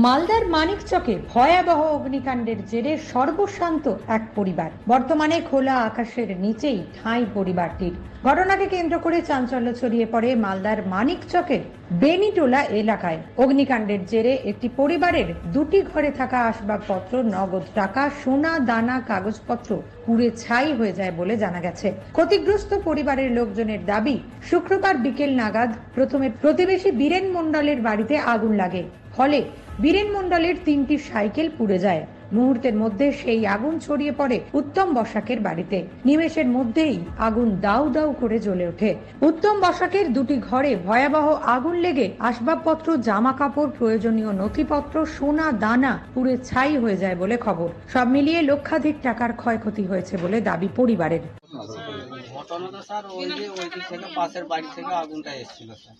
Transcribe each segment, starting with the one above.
মালদার মানিকচকে ভয়াবহ অগ্নিকাণ্ডের জেরে সর্বশান্ত এক পরিবার। বর্তমানে খোলা আকাশের নিচেই ঠাঁই পরিবারটির। ঘটনাকে কেন্দ্র করে চাঞ্চল্য ছড়িয়ে পড়ে মালদার মানিকচকের বেনিটোলা এলাকায়। অগ্নিকাণ্ডের জেরে একটি পরিবারের দুটি ঘরে থাকা আসবাবপত্র, নগদ টাকা, সোনা দানা, কাগজপত্র পুড়ে ছাই হয়ে যায় বলে জানা গেছে। ক্ষতিগ্রস্ত পরিবারের লোকজনের দাবি, শুক্রবার বিকেল নাগাদ প্রথমে প্রতিবেশী বীরেন মণ্ডলের বাড়িতে আগুন লাগে। ফলে বীরেন মণ্ডলের 3টি সাইকেল পুড়ে যায়। মুহূর্তের মধ্যে সেই আগুন ছড়িয়ে পড়ে উত্তম বসাকের বাড়িতে। নিমেষের মধ্যেই আগুন দাউ দাউ করে জ্বলে ওঠে। উত্তম বসাকের দুটি ঘরে ভয়াবহ আগুন লেগে আসবাবপত্র, জামা কাপড়, প্রয়োজনীয় নথিপত্র, সোনা দানা পুড়ে ছাই হয়ে যায় বলে খবর। সব মিলিয়ে লক্ষাধিক টাকার ক্ষয়ক্ষতি হয়েছে বলে দাবি পরিবারের। ঘটনাটা স্যার ওই দিক থেকে পাশের বাড়ি থেকে আগুনটা এসেছিল স্যার।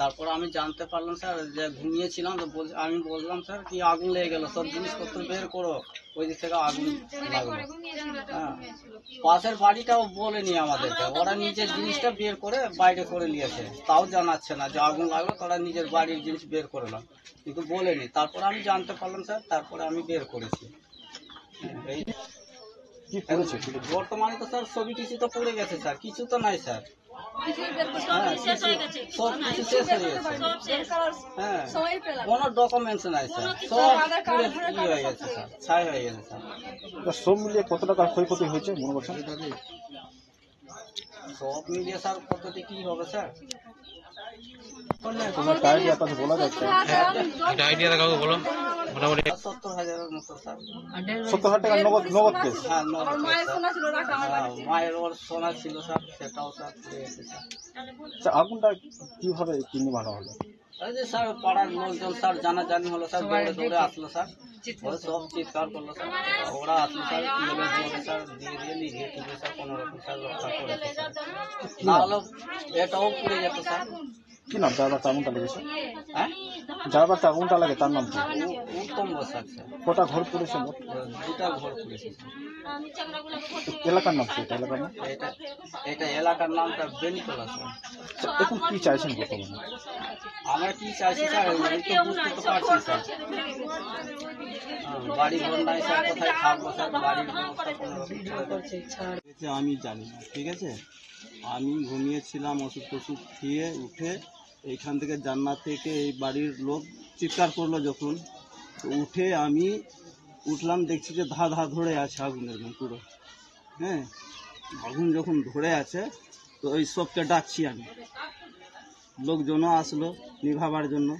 তারপর আমি জানতে পারলাম স্যার, যে ঘুমিয়েছিলাম তো আমি বললাম স্যার কি আগুন লেগে গেল, সব জিনিসপত্র বের করো, ওই দিক থেকে আগুন লাগলো। হ্যাঁ, পাশের বাড়িটাও বলেনি আমাদেরকে, ওরা নিজের জিনিসটা বের করে বাইরে করে নিয়েছে, তাও জানাচ্ছে না যে আগুন লাগলো, তারা নিজের বাড়ির জিনিস বের করে নাও, কিন্তু বলেনি। তারপর আমি জানতে পারলাম স্যার, তারপরে আমি বের করেছি। এই বর্তমানে তো স্যার ছবি টিসি তো পড়ে গেছে স্যার, কিছু তো নাই স্যার। সব কিছু শেষ হয়ে গেছে। হ্যাঁ, কোনো ডকুমেন্টস নাই স্যার, সব হয়ে গেছে স্যার, ছাই হয়ে গেছে স্যার। সব মিলিয়ে কত টাকা ক্ষয়ক্ষতি হয়েছে মনে করছেন? সব মিলিয়ে স্যার কতটি কি হবে স্যার? বলা যাচ্ছে 70,000-এর মতো স্যার। 70,000 টাকা নগদ কেস। হ্যাঁ, মায়ের ওর সোনা ছিল স্যার, সেটাও স্যার পুড়ে গেছে স্যার। আগুনটা কিভাবে নিভানো হলো? এই যে স্যার পাড়ার লোকজন স্যার জানাজানি হলো স্যার, দৌড়ে দৌড়ে আসলো স্যার, ওরা সব চিৎকার করলো স্যার, ওরা আসলো স্যার, স্যার দিয়ে লিখিয়ে তুলে স্যার কোনোরকম স্যার রক্ষা করেছে স্যার, না হলো এটাও পুড়ে যেত স্যার। কি নাম যার বাচ্চা আগুনটা লেগেছে? হ্যাঁ, যার বাচ্চা আগুনটা লাগে তার নাম কি? উত্তম বসাক স্যার। কটা ঘর পড়েছে? 2টা ঘর পড়েছে স্যার। এলাকার নাম কি? এলাকার নাম এটা এলাকার নামটা বেনিটোলা স্যার। এখন কি চাইছেন বর্তমানে? আমরা কি চাইছি স্যার, আমি তো বুঝতে তো পারছি স্যার, বাড়ি ঘর নাই স্যার, কোথায় থাকবো স্যার, বাড়ির ব্যবস্থা কোনো আমি জানি না। ঠিক আছে, আমি ঘুমিয়েছিলাম, ওষুধ টষুধ খেয়ে উঠে এইখান থেকে জান্নাত থেকে এই বাড়ির লোক চিৎকার করলো যখন, তো উঠে আমি উঠলাম, দেখছি যে ধা ধরে আছে আগুনের পুরো। হ্যাঁ, আগুন যখন ধরে আছে তো ওই সবকে ডাকছি আমি, লোকজনও আসলো নিভাবার জন্য।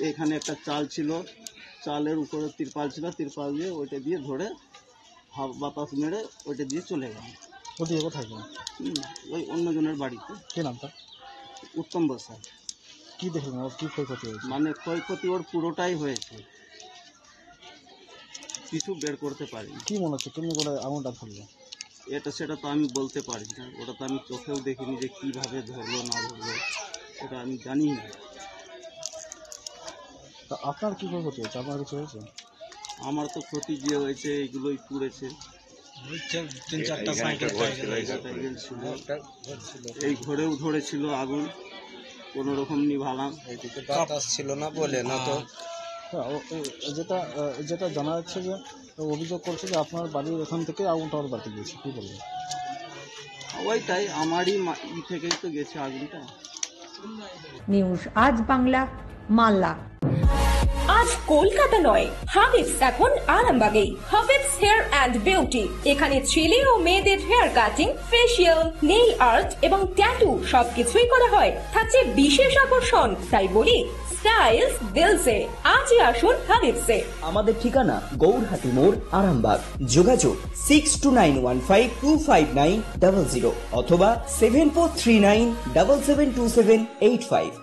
এইখানে একটা চাল ছিল, চালের উপরে তিরপাল ছিল, তিরপাল দিয়ে ওইটা দিয়ে ধরে বাতাস মেরে ওইটা দিয়ে চলে গেল। ওদিকে কোথায় গেল? ওই অন্যজনের বাড়িতে। কি নামটা? উত্তম বসা। কি দেখলেন ওর কি ক্ষয়ক্ষতি হয়েছে? মানে ক্ষয়ক্ষতি ওর পুরোটাই হয়েছে, কিছু বের করতে পারি। কি মনে হচ্ছে তুমি করে আগুনটা ধরলো? এটা সেটা তো আমি বলতে পারি না, ওটা তো আমি চোখেও দেখিনি যে কিভাবে ধরলো না ধরলো, এটা আমি জানি না। তা আপনার কি ক্ষয়ক্ষতি হয়েছে? আপনার কিছু হয়েছে? আমার তো ক্ষতি যে হয়েছে এগুলোই পুড়েছে। 3-4টা সাইকেল ছিল, এই ঘরেও ধরেছিল আগুন, কোনো রকম নিভালাম। এইদিকে বাতাস ছিল না বলে না তো। যেটা জানা যাচ্ছে যে অভিযোগ করছে যে আপনার বাড়ির এখান থেকে আগুনটা ওর বাড়িতে গিয়েছে, কি বলবেন? ওইটাই আমারই থেকেই তো গেছে আগুনটা। নিউজ আজ বাংলা, মালদা। আজ কলকাতা নয়, হাবিবস এখন আরামবাগেই। হাবিবস হেয়ার অ্যান্ড বিউটি, এখানে ছেলে ও মেয়েদের hair cutting, facial, nail art এবং ট্যাটু সবকিছুই করা হয়। থাকছে বিশেষ আকর্ষণ, তাই বলি স্টাইলস দিলসে। আজই আসুন হাবিবসে। আমাদের ঠিকানা গৌরহাটি মোড়, আরামবাগ। যোগাযোগ 6291525900 অথবা 7439772785।